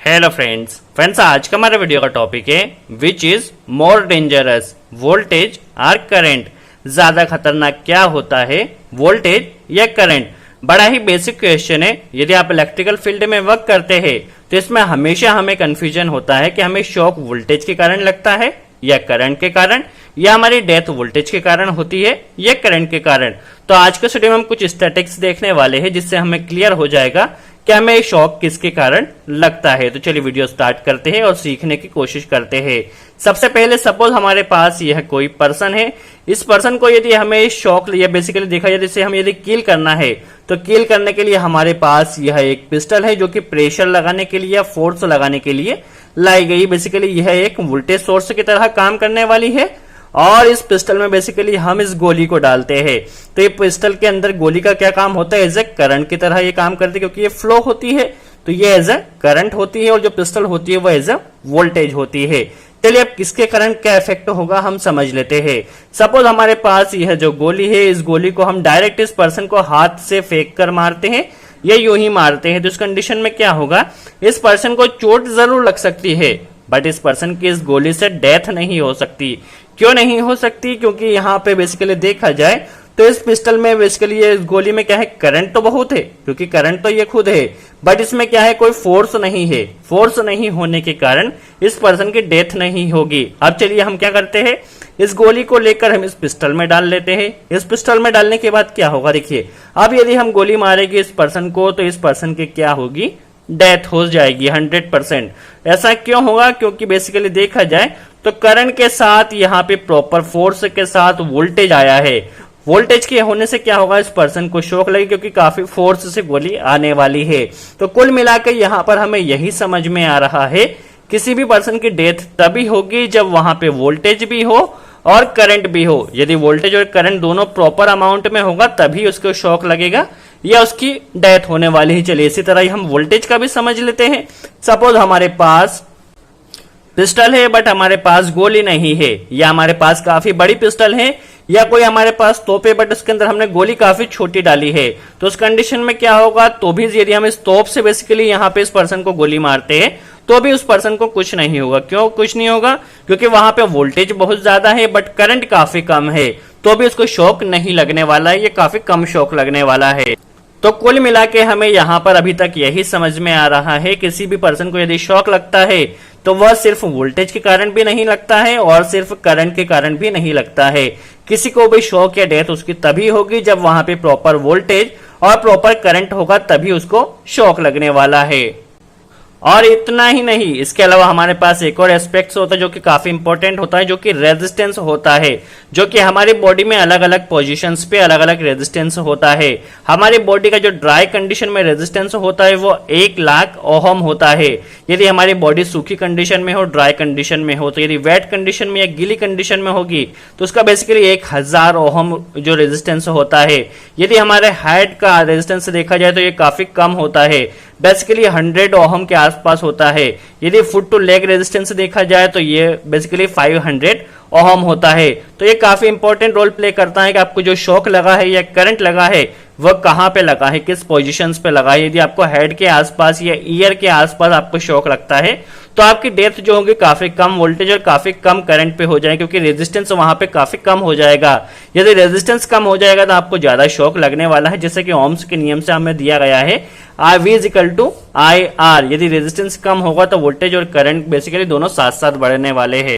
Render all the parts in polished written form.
Hello friends आज का हमारा वीडियो का टॉपिक है which is more dangerous, voltage और करंट। ज्यादा खतरनाक क्या होता है, वोल्टेज या करंट? बड़ा ही बेसिक क्वेश्चन है। यदि आप इलेक्ट्रिकल फील्ड में वर्क करते हैं तो इसमें हमेशा हमें कंफ्यूजन होता है कि हमें शॉक वोल्टेज के कारण लगता है या करंट के कारण, या हमारी डेथ वोल्टेज के कारण होती है या करंट के कारण। तो आज के वीडियो में हम कुछ स्टैटिक्स देखने वाले हैं जिससे हमें क्लियर हो जाएगा कि हमें शॉक किसके कारण लगता है। तो चलिए वीडियो स्टार्ट करते हैं और सीखने की कोशिश करते हैं। सबसे पहले सपोज हमारे पास यह कोई पर्सन है। इस पर्सन को यदि हमें शॉक या बेसिकली देखा जाए जैसे हम यदि किल करना है तो किल करने के लिए हमारे पास यह एक पिस्टल है जो कि प्रेशर लगाने के लिए या फोर्स लगाने के लिए लाई गई। बेसिकली यह एक वोल्टेज सोर्स की तरह काम करने वाली है और इस पिस्टल में बेसिकली हम इस गोली को डालते हैं। तो ये पिस्टल के अंदर गोली का क्या काम होता है, एज ए करंट की तरह ये काम करती है क्योंकि ये फ्लो होती है तो ये एज ए करंट होती है और जो पिस्टल होती है वो एज ए वोल्टेज होती है। चलिए अब किसके करंट क्या इफेक्ट होगा हम समझ लेते हैं। सपोज हमारे पास यह जो गोली है, इस गोली को हम डायरेक्ट इस पर्सन को हाथ से फेंक कर मारते हैं या यूं ही मारते हैं तो इस कंडीशन में क्या होगा, इस पर्सन को चोट जरूर लग सकती है बट इस पर्सन की इस गोली से डेथ नहीं हो सकती। क्यों नहीं हो सकती? क्योंकि यहाँ पे बेसिकली देखा जाए तो इस पिस्टल में बेसिकली ये गोली में क्या है, करंट तो बहुत है क्योंकि करंट तो ये खुद है बट इसमें क्या है, कोई फोर्स नहीं है। फोर्स नहीं होने के कारण इस पर्सन की डेथ नहीं होगी। अब चलिए हम क्या करते हैं, इस गोली को लेकर हम इस पिस्टल में डाल लेते हैं। इस पिस्टल में डालने के बाद क्या होगा, देखिए अब यदि हम गोली मारेंगे इस पर्सन को तो इस पर्सन की क्या होगी, डेथ हो जाएगी 100%। ऐसा क्यों होगा, क्योंकि बेसिकली देखा जाए तो करंट के साथ यहाँ पे प्रॉपर फोर्स के साथ वोल्टेज आया है। वोल्टेज के होने से क्या होगा, इस पर्सन को शॉक लगी क्योंकि काफी फोर्स से गोली आने वाली है। तो कुल मिलाकर यहाँ पर हमें यही समझ में आ रहा है, किसी भी पर्सन की डेथ तभी होगी जब वहां पे वोल्टेज भी हो और करंट भी हो। यदि वोल्टेज और करंट दोनों प्रॉपर अमाउंट में होगा तभी उसको शॉक लगेगा या उसकी डेथ होने वाली है। चलिए इसी तरह ही हम वोल्टेज का भी समझ लेते हैं। सपोज हमारे पास पिस्टल है बट हमारे पास गोली नहीं है, या हमारे पास काफी बड़ी पिस्टल है, या कोई हमारे पास तोप है बट उसके अंदर हमने गोली काफी छोटी डाली है। तो उस कंडीशन में क्या होगा, तो भी यदि हम इस तोप से बेसिकली यहाँ पे इस पर्सन को गोली मारते हैं तो भी उस पर्सन को कुछ नहीं होगा। क्यों कुछ नहीं होगा, क्योंकि वहां पे वोल्टेज बहुत ज्यादा है बट करंट काफी कम है तो भी उसको शॉक नहीं लगने वाला है, ये काफी कम शॉक लगने वाला है। तो कुल मिला के हमें यहाँ पर अभी तक यही समझ में आ रहा है, किसी भी पर्सन को यदि शॉक लगता है तो वह सिर्फ वोल्टेज के कारण भी नहीं लगता है और सिर्फ करंट के कारण भी नहीं लगता है। किसी को भी शॉक या डेथ उसकी तभी होगी जब वहां पे प्रॉपर वोल्टेज और प्रॉपर करंट होगा, तभी उसको शॉक लगने वाला है। और इतना ही नहीं, इसके अलावा हमारे पास एक और एस्पेक्ट होता है जो कि काफी इंपॉर्टेंट होता है, जो कि रेजिस्टेंस होता है, जो कि हमारी बॉडी में अलग अलग पोजीशंस पे अलग अलग रेजिस्टेंस होता है। हमारी बॉडी का जो ड्राई कंडीशन में रेजिस्टेंस होता है वो 1,00,000 ओहम होता है। यदि हमारी बॉडी सूखी कंडीशन में हो, ड्राई कंडीशन में हो, तो यदि वेट कंडीशन में या गीली कंडीशन में होगी तो उसका बेसिकली 1,000 ओहम जो रेजिस्टेंस होता है। यदि हमारे हार्ट का रेजिस्टेंस देखा जाए तो ये काफी कम होता है, बेसिकली 100 ओहम के आसपास होता है। यदि फुट टू लेग रेजिस्टेंस देखा जाए तो ये बेसिकली 500 ओहम होता है। तो ये काफी इंपॉर्टेंट रोल प्ले करता है कि आपको जो शॉक लगा है या करंट लगा है वह कहां पे लगा है, किस पोजीशंस पे लगा है। यदि आपको हेड के आसपास या ईयर के आसपास आपको शॉक लगता है तो आपकी डेथ जो होगी काफी कम वोल्टेज और काफी कम करंट पे हो जाएगी क्योंकि रेजिस्टेंस वहां पे काफी कम हो जाएगा। यदि रेजिस्टेंस कम हो जाएगा तो आपको ज्यादा शॉक लगने वाला है, जैसे कि ओम्स के नियम से हमें दिया गया है IV=IR। यदि रेजिस्टेंस कम होगा तो वोल्टेज और करंट बेसिकली दोनों साथ साथ बढ़ने वाले हैं।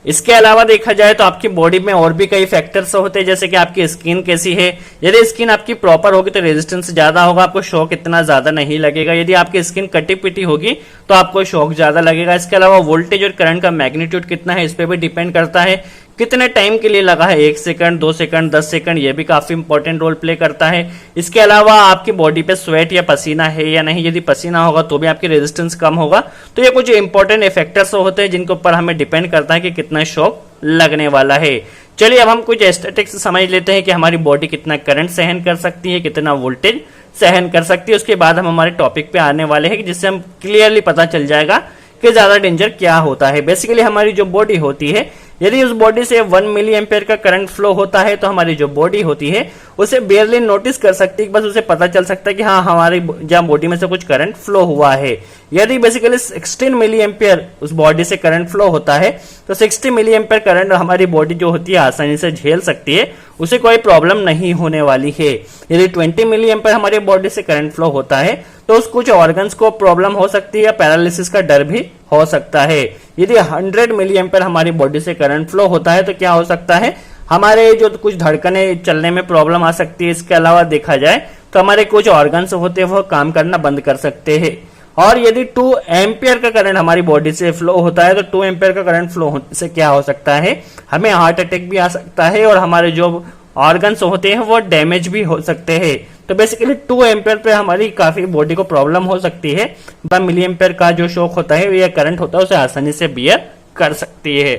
इसके अलावा देखा जाए तो आपकी बॉडी में और भी कई फैक्टर्स होते हैं, जैसे कि आपकी स्किन कैसी है। यदि स्किन आपकी प्रॉपर होगी तो रेजिस्टेंस ज्यादा होगा, आपको शॉक इतना ज्यादा नहीं लगेगा। यदि आपकी स्किन कटी पिटी होगी तो आपको शॉक ज्यादा लगेगा। इसके अलावा वोल्टेज और करंट का मैग्नीट्यूड कितना है इस पे भी डिपेंड करता है, कितने टाइम के लिए लगा है, 1 सेकंड, 2 सेकंड, 10 सेकंड, ये भी काफी इंपॉर्टेंट रोल प्ले करता है। इसके अलावा आपकी बॉडी पे स्वेट या पसीना है या नहीं, यदि पसीना होगा तो भी आपकी रेजिस्टेंस कम होगा। तो ये कुछ इंपॉर्टेंट फैक्टर्स होते हैं जिनके ऊपर हमें डिपेंड करता है कि कितना शॉक लगने वाला है। चलिए अब हम कुछ स्टैटिक्स समझ लेते हैं कि हमारी बॉडी कितना करंट सहन कर सकती है, कितना वोल्टेज सहन कर सकती है। उसके बाद हम हमारे टॉपिक पे आने वाले हैं जिससे हम क्लियरली पता चल जाएगा कि ज्यादा डेंजर क्या होता है। बेसिकली हमारी जो बॉडी होती है यदि उस बॉडी से 1 मिली एम्पेयर का करंट फ्लो होता है तो हमारी जो बॉडी होती है उसे बेयरली नोटिस कर सकती है, बस उसे पता चल सकता है कि हाँ हमारी जहाँ बॉडी में से कुछ करंट फ्लो हुआ है। यदि बेसिकली 16 मिली एम्पेयर उस बॉडी से करंट फ्लो होता है तो 60 मिली एम्पेयर करंट हमारी बॉडी जो होती है आसानी से झेल सकती है, उसे कोई प्रॉब्लम नहीं होने वाली है। यदि 20 मिली एम्पेयर हमारी बॉडी से करंट फ्लो होता है तो उस कुछ ऑर्गन्स को प्रॉब्लम हो सकती है या पैरालिसिस का डर भी हो सकता है। यदि 100 मिली एम्पेयर हमारी बॉडी से करंट फ्लो होता है तो क्या हो सकता है, हमारे जो कुछ धड़कने चलने में प्रॉब्लम आ सकती है। इसके अलावा देखा जाए तो हमारे कुछ ऑर्गन्स होते हैं वो काम करना बंद कर सकते हैं। और यदि 2 एम्पियर का करंट हमारी बॉडी से फ्लो होता है तो 2 एम्पियर का करंट फ्लो होने से क्या हो सकता है, हमें हार्ट अटैक भी आ सकता है और हमारे जो ऑर्गन्स होते हैं वो डैमेज भी हो सकते हैं। तो बेसिकली 2 एम्पियर पे हमारी काफी बॉडी को प्रॉब्लम हो सकती है। 1 मिली एम्पियर का जो शॉक होता है या करंट होता है उसे आसानी से बियर कर सकती है।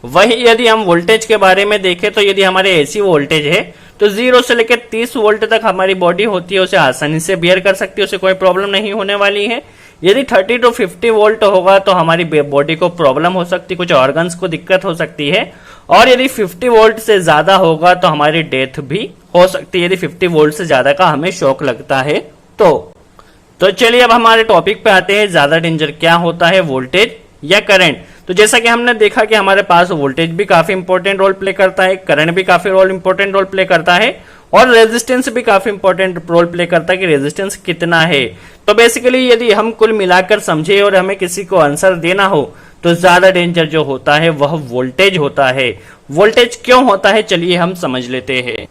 वही यदि हम वोल्टेज के बारे में देखें तो यदि हमारे एसी वोल्टेज है तो 0 से लेकर 30 वोल्ट तक हमारी बॉडी होती है उसे आसानी से बियर कर सकती है, उसे कोई प्रॉब्लम नहीं होने वाली है। यदि 30 to 50 वोल्ट होगा तो हमारी बॉडी को प्रॉब्लम हो सकती है, कुछ ऑर्गन्स को दिक्कत हो सकती है। और यदि 50 वोल्ट से ज्यादा होगा तो हमारी डेथ भी हो सकती है, यदि 50 वोल्ट से ज्यादा का हमें शॉक लगता है तो चलिए अब हमारे टॉपिक पे आते हैं, ज्यादा डेंजर क्या होता है, वोल्टेज या करंट। तो जैसा कि हमने देखा कि हमारे पास वोल्टेज भी काफी इंपॉर्टेंट रोल प्ले करता है, करंट भी काफी इंपॉर्टेंट रोल प्ले करता है और रेजिस्टेंस भी काफी इंपॉर्टेंट रोल प्ले करता है कि रेजिस्टेंस कितना है। तो बेसिकली यदि हम कुल मिलाकर समझे और हमें किसी को आंसर देना हो तो ज्यादा डेंजर जो होता है वह वोल्टेज होता है। वोल्टेज क्यों होता है चलिए हम समझ लेते हैं।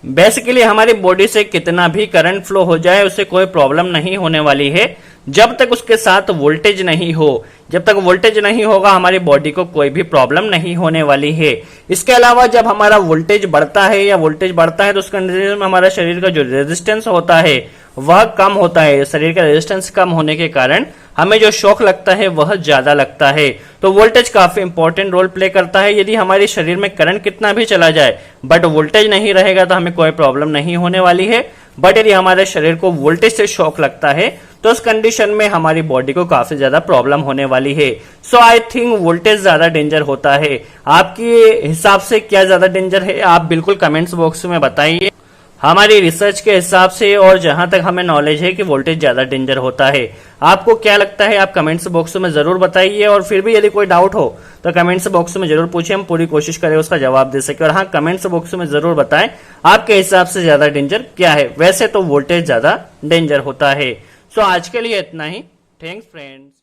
बेसिकली हमारी बॉडी से कितना भी करंट फ्लो हो जाए उससे कोई प्रॉब्लम नहीं होने वाली है जब तक उसके साथ वोल्टेज नहीं हो। जब तक वोल्टेज नहीं होगा हमारी बॉडी को कोई भी प्रॉब्लम नहीं होने वाली है। इसके अलावा जब हमारा वोल्टेज बढ़ता है या वोल्टेज बढ़ता है तो उस कंडीशन में हमारा शरीर का जो रेजिस्टेंस होता है वह कम होता है। शरीर का रेजिस्टेंस कम होने के कारण हमें जो शॉक लगता है वह ज्यादा लगता है। तो वोल्टेज काफी इंपॉर्टेंट रोल प्ले करता है। यदि हमारे शरीर में करंट कितना भी चला जाए बट वोल्टेज नहीं रहेगा तो हमें कोई प्रॉब्लम नहीं होने वाली है। बट यदि हमारे शरीर को वोल्टेज से शॉक लगता है तो उस कंडीशन में हमारी बॉडी को काफी ज्यादा प्रॉब्लम होने वाली है। सो आई थिंक वोल्टेज ज्यादा डेंजर होता है। आपके हिसाब से क्या ज्यादा डेंजर है आप बिल्कुल कमेंट्स बॉक्स में बताइए। हमारी रिसर्च के हिसाब से और जहां तक हमें नॉलेज है कि वोल्टेज ज्यादा डेंजर होता है। आपको क्या लगता है आप कमेंट्स बॉक्स में जरूर बताइए और फिर भी यदि कोई डाउट हो तो कमेंट्स बॉक्स में जरूर पूछिए, हम पूरी कोशिश करें उसका जवाब दे सके। और हाँ, कमेंट्स बॉक्स में जरूर बताएं आपके हिसाब से ज्यादा डेंजर क्या है। वैसे तो वोल्टेज ज्यादा डेंजर होता है। सो आज के लिए इतना ही। Thanks friends.